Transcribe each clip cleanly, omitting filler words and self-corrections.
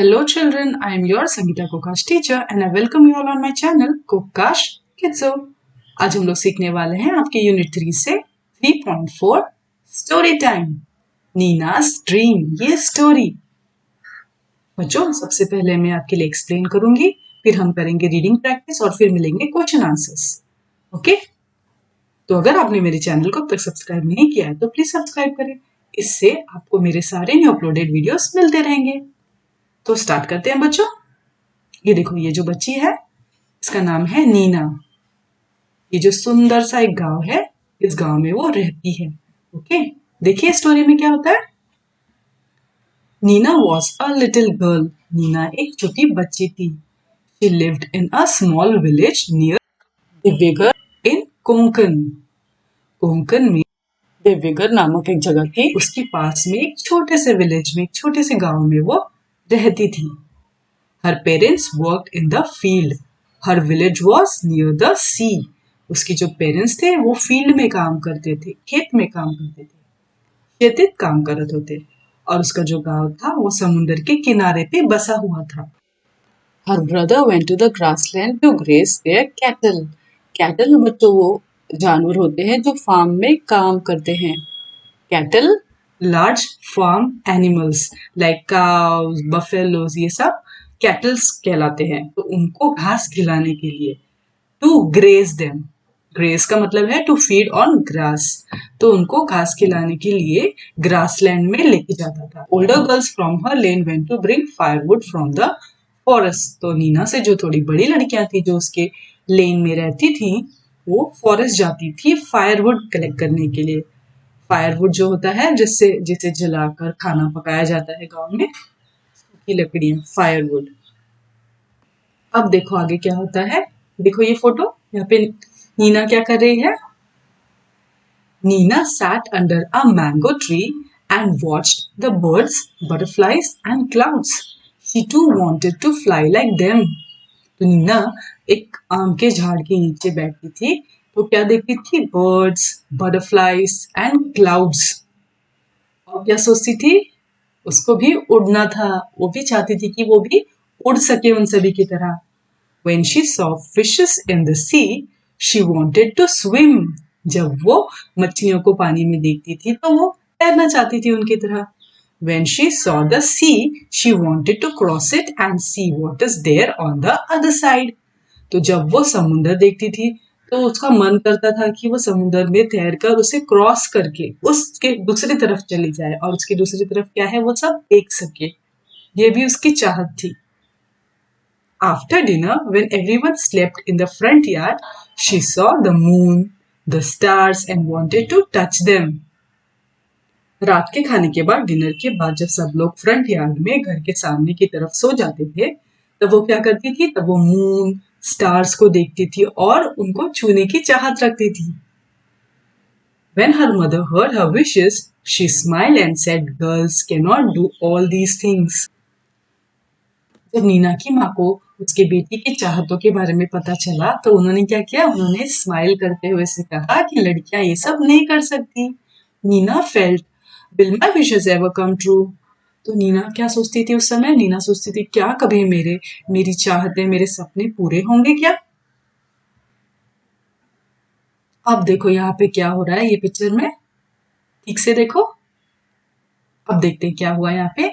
Hello children, I am your Sangeeta Kokash teacher and I welcome you all on my channel Kokash Kidso। आज हम लोग सीखने वाले हैं आपके यूनिट 3 से 3.4 स्टोरी टाइम नीना's ड्रीम। ये स्टोरी बच्चों सबसे पहले मैं आपके लिए एक्सप्लेन करूंगी, फिर हम करेंगे रीडिंग प्रैक्टिस और फिर मिलेंगे क्वेश्चन आंसर्स। ओके, तो अगर आपने मेरे चैनल को अब तक सब्सक्राइब नहीं किया है तो प्लीज सब्सक्राइब करें, इससे आपको मेरे सारे न्यू अपलोडेड वीडियोस मिलते रहेंगे। तो स्टार्ट करते हैं बच्चों। ये देखो, ये जो बच्ची है इसका नाम है नीना। ये जो सुंदर सा एक गांव है, इस गांव में वो रहती है। ओके, देखिए स्टोरी में क्या होता है। Nina was a little girl. Nina एक छोटी बच्ची थी। She lived in a small village near Divyagar in Konkan. Konkan में दिव्यगर नामक एक जगह थी, उसके पास में एक छोटे से विलेज में, एक छोटे से गांव में वो रहती थी। Her parents worked in the field. Her village was near the sea. उसके जो पेरेंट्स थे वो फील्ड में काम करते थे, खेत में काम करते थे, खेतित काम करत होते। और उसका जो गांव था वो समुद्र के किनारे पे बसा हुआ था। Her brother went to the grassland to graze their cattle. Cattle बच्चों वो जानवर होते हैं जो फार्म में काम करते हैं। Cattle large farm animals like cows, buffaloes, ये सब कैटल्स कहलाते हैं। तो उनको घास खिलाने के लिए टू ग्रेज देम, ग्रेज का मतलब है टू फीड ऑन ग्रास, तो उनको घास खिलाने के लिए ग्रासलैंड में लेके जाता था। Older girls from her lane went to bring firewood from the forest. तो नीना से जो थोड़ी बड़ी लड़कियां थी जो उसके लेन में रहती थी, वो फॉरेस्ट जाती थी फायरवुड कलेक्ट करने के लिए। फायरवुड जो होता है जिससे जिसे जलाकर खाना पकाया जाता है गांव में, की लकड़ियां, फायरवुड। अब देखो आगे क्या होता है। देखो ये फोटो, यहाँ पे नीना क्या कर रही है। Neena sat under a mango tree and watched the birds, butterflies and clouds. She too wanted to fly like them. तो नीना एक आम के झाड़ के नीचे बैठी थी, तो क्या देखती थी, बर्ड्स, बटरफ्लाइज एंड क्लाउड्स। और क्या सोचती थी, उसको भी उड़ना था, वो भी चाहती थी कि वो भी उड़ सके उन सभी की तरह। When she saw fishes in the sea, she wanted to swim. जब वो मछलियों को पानी में देखती थी तो वो तैरना चाहती थी उनकी तरह। When she saw the sea, she wanted to cross it and see what is there on the other side. तो जब वो समुंदर देखती थी तो उसका मन करता था कि वो समुद्र में तैरकर उसे क्रॉस करके उसके दूसरी तरफ चली जाए और उसकी दूसरी तरफ क्या है वो सब देख सके। ये भी उसकी चाहत थी। After dinner, when everyone slept in the front yard, she saw the moon, the stars and wanted to touch them. रात के खाने के बाद, डिनर के बाद जब सब लोग फ्रंट यार्ड में घर के सामने की तरफ सो जाते थे, तब वो क्या करती थी, तब वो मून, स्टार्स को देखती थी और उनको छूने की चाहत रखती थी। When her mother heard her wishes, she smiled and said, "Girls cannot do all these things." जब नीना की माँ को उसके बेटी की चाहतों के बारे में पता चला तो उन्होंने क्या किया, उन्होंने स्माइल करते हुए से कहा कि लड़कियां ये सब नहीं कर सकती। Nina felt, will my wishes ever come true. तो नीना क्या सोचती थी उस समय, नीना सोचती थी क्या कभी मेरी चाहतें, मेरे सपने पूरे होंगे क्या। अब देखो यहाँ पे क्या हो रहा है, ये पिक्चर में ठीक से देखो। अब देखते हैं क्या हुआ यहाँ पे।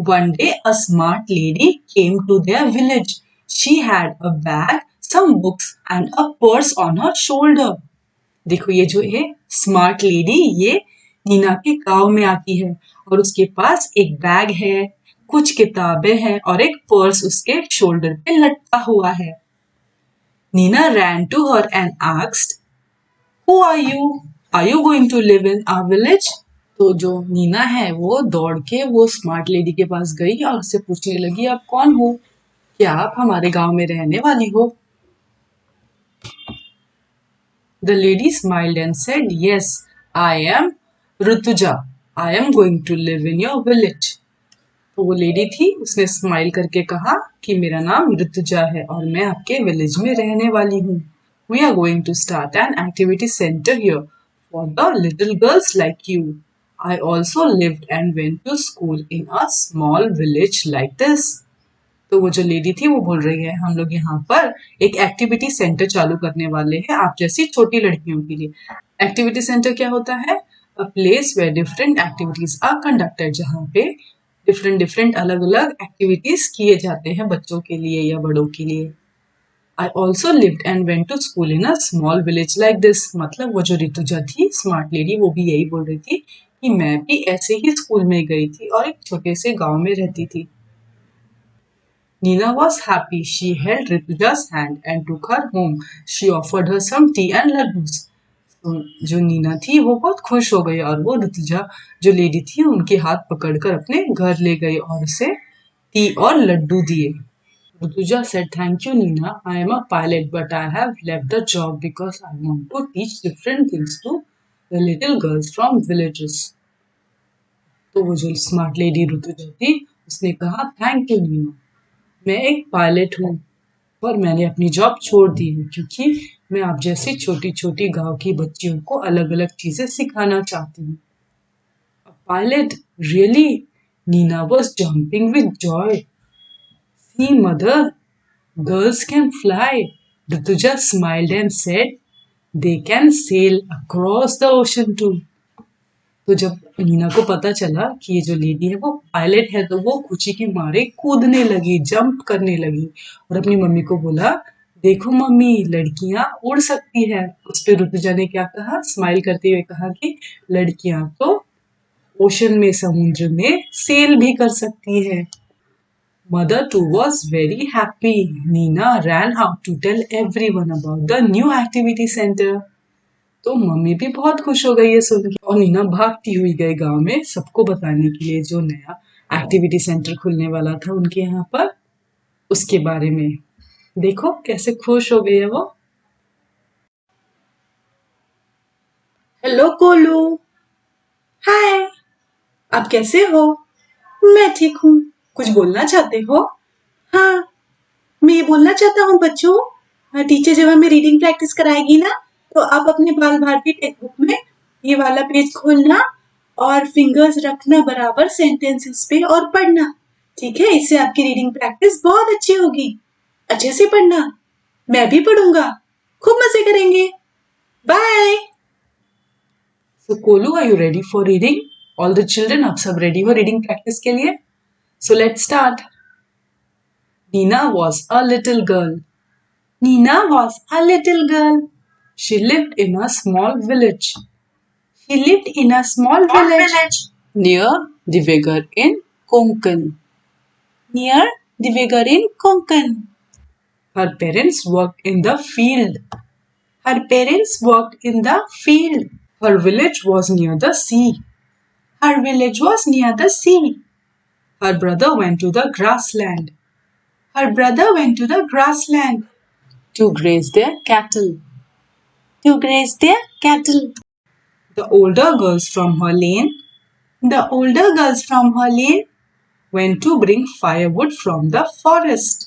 One day a smart lady came to their village. She had a bag, some books and a purse on her shoulder. देखो ये जो है स्मार्ट लेडी, ये नीना के गांव में आती है और उसके पास एक बैग है, कुछ किताबें हैं और एक पर्स उसके शोल्डर पे लटका हुआ है। Neena ran to her and asked, "Who are you? Are you going to live in our village?" तो जो नीना है वो दौड़ के वो स्मार्ट लेडी के पास गई और उससे पूछने लगी, आप कौन हो, क्या आप हमारे गांव में रहने वाली हो। The lady smiled and said, "Yes, I am Rutuja. I am going to live in your village." तो वो लेडी थी, उसने स्माइल करके कहा कि मेरा नाम ऋतुजा है और मैं आपके विलेज में रहने वाली हूँ। We are going to start an activity center here for the little girls like you. I also lived and went to school in a small village like this. तो वो जो लेडी थी वो बोल रही है हम लोग यहाँ पर एक एक्टिविटी सेंटर चालू करने वाले हैं आप जैसी छोटी लड़कियों के लिए। एक्टिविटी सेंटर क्या होता है? A place where different activities are conducted, जहाँ पे डिफरेंट डिफरेंट अलग अलग एक्टिविटीज किए जाते हैं बच्चों के लिए या बड़ों के लिए। I also lived and went to school in a small village like this. मतलब वो जो ऋतुजा थी स्मार्ट लेडी, वो भी यही बोल रही थी कि मैं भी ऐसे ही स्कूल में गई थी और एक छोटे से गांव में रहती थी। Nina was happy. She held Rituja's hand and took her home. She offered her some tea and laddus. तो जो नीना थी वो बहुत खुश हो गई और वो ऋतुजा जो लेडी थी उनके हाथ पकड़कर अपने घर ले गई और उसे टी और लड्डू दिए। Rutuja said, "Thank you, Nina. I am a pilot, but I have left the job because I want to teach different things to the little girls from villages." तो वो जो स्मार्ट लेडी ऋतुजा थी उसने कहा, "थैंक यू नीना, मैं एक pilot हूँ और मैंने अपनी जॉब छोड़ दी है क्योंकि मैं आप जैसी छोटी छोटी गांव की बच्चियों को अलग अलग चीजें सिखाना चाहती हूँ।" Pilot really? Nina was jumping with joy. See mother, girls can fly. Rituja smiled and said, they can sail across the ocean too. तो जब नीना को पता चला कि ये जो लेडी है वो पायलट है तो वो खुशी के मारे कूदने लगी, जंप करने लगी और अपनी मम्मी को बोला, देखो मम्मी, लड़कियां उड़ सकती है। उस पे ऋतुजा ने क्या कहा, स्माइल करते हुए कहा कि लड़कियां तो ओशन में, समुद्र में सेल भी कर सकती है। Mother too was very happy. Nina ran out to tell everyone about the new activity center. तो मम्मी भी बहुत खुश हो गई है सुन के और नीना भागती हुई गई गांव में सबको बताने के लिए जो नया एक्टिविटी सेंटर खुलने वाला था उनके यहाँ पर, उसके बारे में। देखो कैसे खुश हो गई है वो। हेलो कोलू। हाय, आप कैसे हो? मैं ठीक हूँ। कुछ बोलना चाहते हो? हाँ, मैं ये बोलना चाहता हूँ बच्चों, टीचर जब हमें रीडिंग प्रैक्टिस कराएगी ना तो आप अपने बाल भारती टेक्स्ट बुक में ये वाला पेज खोलना और फिंगर्स रखना बराबर सेंटेंसेस पे और पढ़ना, ठीक है? इससे आपकी रीडिंग प्रैक्टिस बहुत अच्छी होगी। अच्छे से पढ़ना, मैं भी पढ़ूंगा, खूब मजे करेंगे। Bye. So Kolu, are you ready for reading? All the children, आप सब रेडी हो रीडिंग प्रैक्टिस के लिए? So let's start. Nina was a little girl. Nina was a little girl. She lived in a small village. She lived in a small village near Divgar in Konkan. Near Divgar in Konkan. Her parents worked in the field. Her parents worked in the field. Her village was near the sea. Her village was near the sea. Her brother went to the grassland. Her brother went to the grassland to graze their cattle. To graze their cattle. The older girls from her lane, the older girls from her lane went to bring firewood from the forest.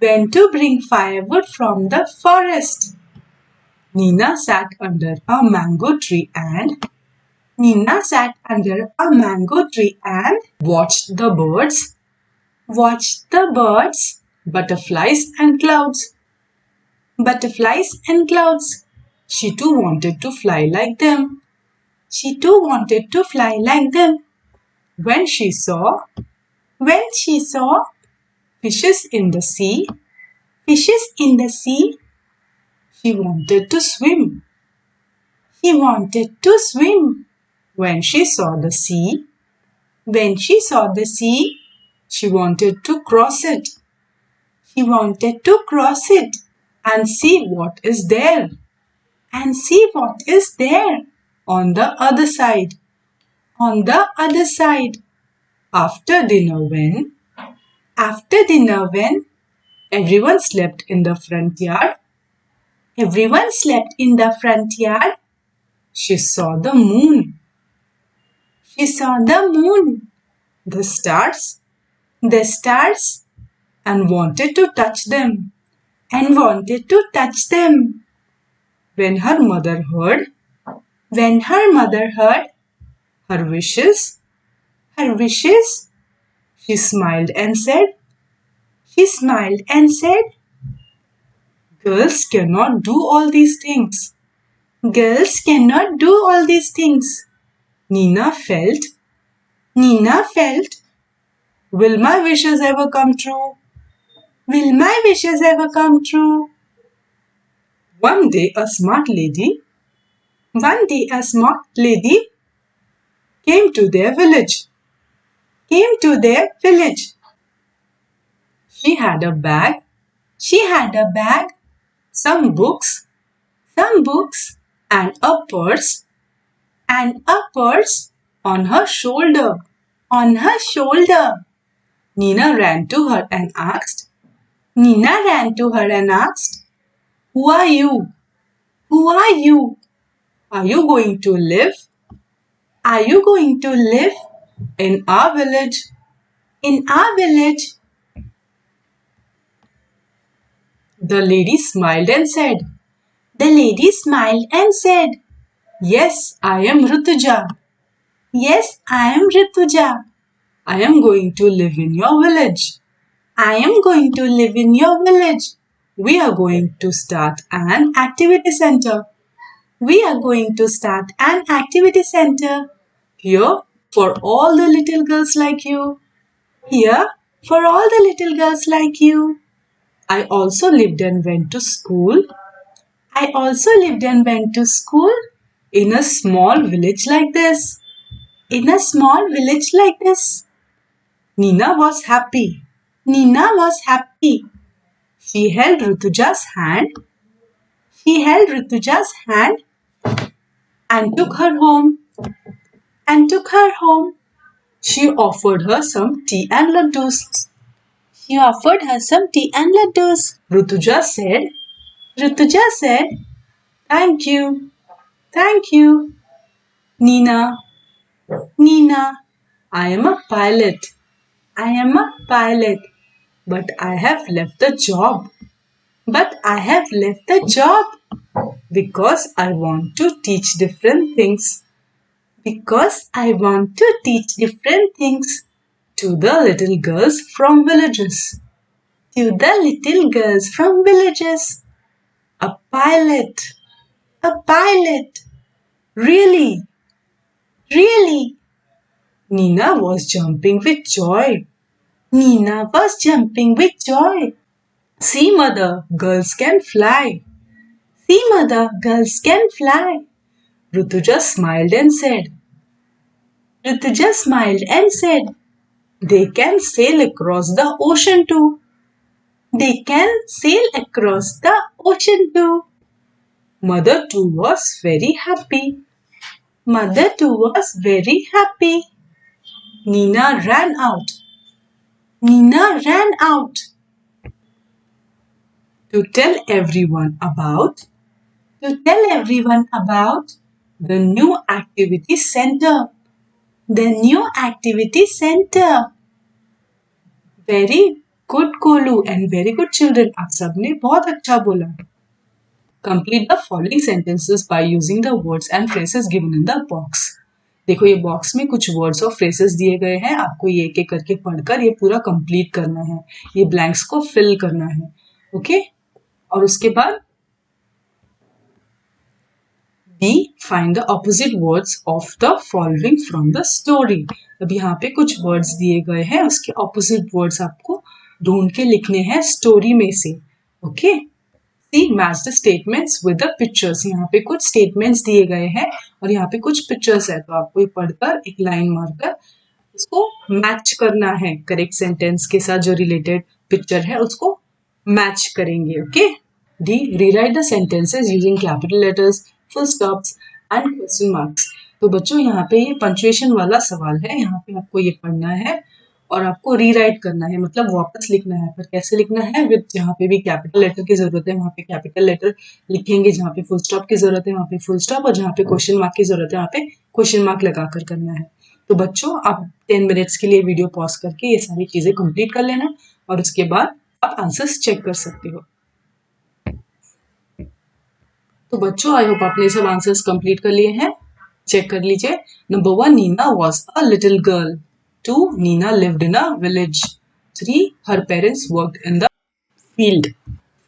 Went to bring firewood from the forest. Nina sat under a mango tree and Nina sat under a mango tree and watched the birds, butterflies and clouds, butterflies and clouds. She too wanted to fly like them. She too wanted to fly like them. When she saw fishes in the sea, fishes in the sea, she wanted to swim. She wanted to swim. When she saw the sea, she wanted to cross it. She wanted to cross it and see what is there. And see what is there on the other side. On the other side. After dinner when everyone slept in the front yard, she saw the moon. She saw the moon, the stars, and wanted to touch them. When her mother heard her wishes, she smiled and said, She smiled and said, girls cannot do all these things. Girls cannot do all these things. Nina felt, will my wishes ever come true? Will my wishes ever come true? One day a smart lady came to their village. She had a bag, some books, and a purse, on her shoulder. Nina ran to her and asked, who are you? Are you going to live? In our village? The lady smiled and said, yes, I am Rituja. I am going to live in your village. We are going to start an activity center. Here for all the little girls like you. I also lived and went to school in a small village like this. Nina was happy. She held Rituja's hand and took her home. She offered her some tea and laddus. Rituja said, thank you. Nina, I am a pilot. But I have left the job. Because I want to teach different things. To the little girls from villages. A pilot. Really? Nina was jumping with joy. See, mother, girls can fly. Rutuja smiled and said, they can sail across the ocean too. Mother too was very happy. Nina ran out to tell everyone about the new activity center. Very good, Kolu, and very good children. आप सबने बहुत अच्छा बोला. Complete the following sentences by using the words and phrases given in the box. देखो ये box में कुछ words और फ्रेजेस दिए गए हैं. आपको ये एक एक करके पढ़कर ये पूरा कंप्लीट करना है. ये ब्लैंक्स को फिल करना है. ओके? और उसके बाद B. Find the opposite words of the following from the story. अब यहाँ पे कुछ वर्ड्स दिए गए हैं, उसके ऑपोजिट वर्ड्स आपको ढूंढ के लिखने हैं स्टोरी में से. Okay? See, match the statements with the pictures. यहाँ पे कुछ स्टेटमेंट्स दिए गए हैं और यहाँ पे कुछ पिक्चर्स है, तो आपको ये पढ़कर एक लाइन मारकर उसको मैच करना है. करेक्ट सेंटेंस के साथ जो रिलेटेड पिक्चर है उसको मैच करेंगे. Okay? D. Rewrite the sentences using capital letters, full stops and question marks. तो बच्चों यहाँ पे ये पंचुएशन वाला सवाल है. यहाँ पे आपको ये पढ़ना है और आपको रीराइट करना है, मतलब वापस लिखना है. पर कैसे लिखना है? विद जहाँ पे भी कैपिटल लेटर की जरूरत है वहाँ पे कैपिटल लेटर लिखेंगे, जहाँ पे फुल स्टॉप की जरूरत है वहाँ पे फुल स्टॉप, और जहाँ पे क्वेश्चन मार्क की जरूरत है वहाँ पे क्वेश्चन मार्क लगाकर करना है. तो बच्चों आप 10 मिनट्स के लिए वीडियो पॉज करके ये सारी चीजें कंप्लीट कर लेना और उसके बाद आप आंसर्स चेक कर सकते हो. तो बच्चों आई होप आपने सब आंसर्स कंप्लीट कर लिए हैं. चेक कर लीजिए. Number 1, Nina was a little girl. 2, Nina lived in a village. 3. Her parents worked in the field.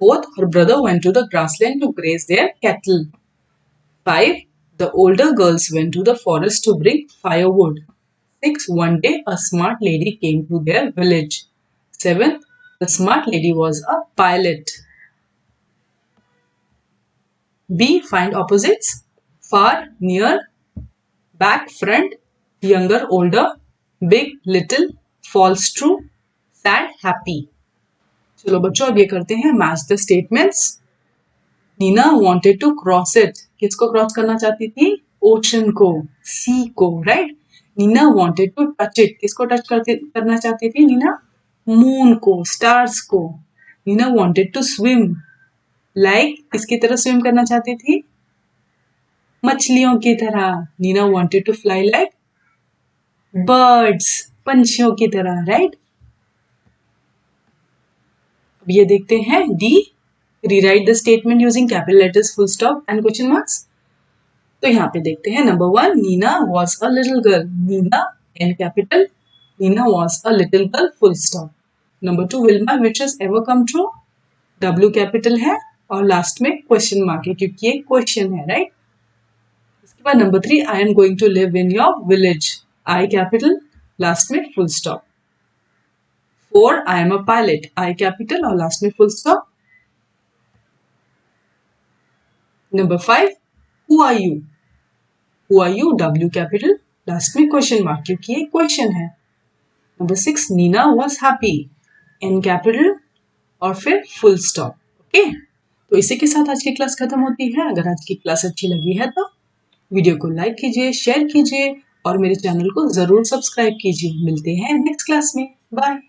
4th, her brother went to the grassland to graze their cattle. 5. The older girls went to the forest to bring firewood. 6. One day a smart lady came to their village. 7. The smart lady was a pilot. B. Find opposites. Far, near, back, front, younger, older, big, little, false, true, sad, happy. चलो बच्चों अब ये करते हैं match the statements. Nina wanted to cross it. किसको cross करना चाहती थी? ओशन को, सी को, right. Nina wanted to touch it. किसको टच करना चाहती थी नीना? मून को, स्टार्स को. Nina wanted to swim. Like किसकी तरह स्विम करना चाहती थी? मछलियों की तरह. Neena wanted to fly like birds. पंछियों की तरह, राइट. अब ये देखते हैं D. Rewrite the statement using capital letters, full stop and question marks. तो यहाँ पे देखते हैं number 1, Nina was a little girl. Nina N capital, Nina was a little girl, full stop. Number 2, will my wishes ever come true. W capital है और last में question mark है क्योंकि ये क्वेश्चन है, राइट. इसके बाद number 3, I am going to live in your village. I capital, last में full stop. 4, I am a pilot. I capital और लास्ट में full stop. Number 5, who are you? Who are you? W capital, last में question mark क्योंकि ये question है. Number 6, Nina was happy. N capital और फिर full stop. Okay, तो इसी के साथ आज की क्लास खत्म होती है. अगर आज की क्लास अच्छी लगी है तो वीडियो को लाइक कीजिए, शेयर कीजिए और मेरे चैनल को जरूर सब्सक्राइब कीजिए. मिलते हैं नेक्स्ट क्लास में. Bye.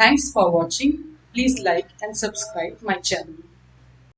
Thanks for watching. Please like and subscribe my channel.